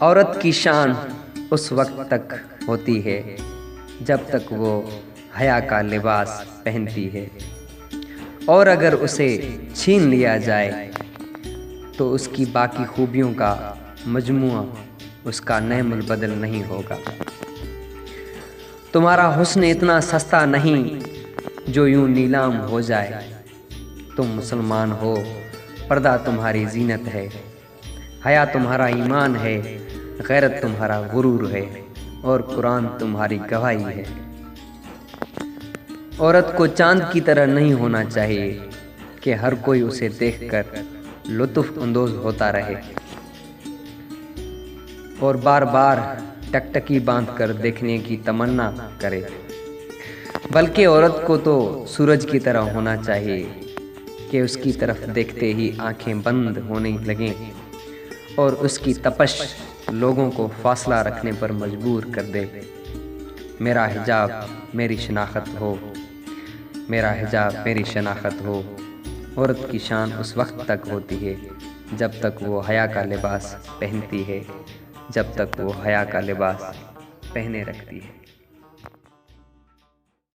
औरत की शान उस वक्त तक होती है जब तक वो हया का लिबास पहनती है, और अगर उसे छीन लिया जाए तो उसकी बाकी खूबियों का मजमुआ उसका नेमुल बदल नहीं होगा। तुम्हारा हुस्न इतना सस्ता नहीं जो यूं नीलाम हो जाए। तुम मुसलमान हो, पर्दा तुम्हारी जीनत है, हया तुम्हारा ईमान है, गैरत तुम्हारा गुरूर है, और कुरान तुम्हारी गवाही है। औरत को चांद की तरह नहीं होना चाहिए कि हर कोई उसे देखकर लुत्फ अंदोज होता रहे और बार बार टकटकी बांधकर देखने की तमन्ना करे, बल्कि औरत को तो सूरज की तरह होना चाहिए कि उसकी तरफ देखते ही आंखें बंद होने लगें और उसकी तपश लोगों को फासला रखने पर मजबूर कर दे। मेरा हिजाब मेरी शनाख्त हो, मेरा हिजाब मेरी शनाख्त हो। औरत की शान उस वक्त तक होती है जब तक वो हया का लिबास पहनती है, जब तक वो हया का लिबास पहने रखती है।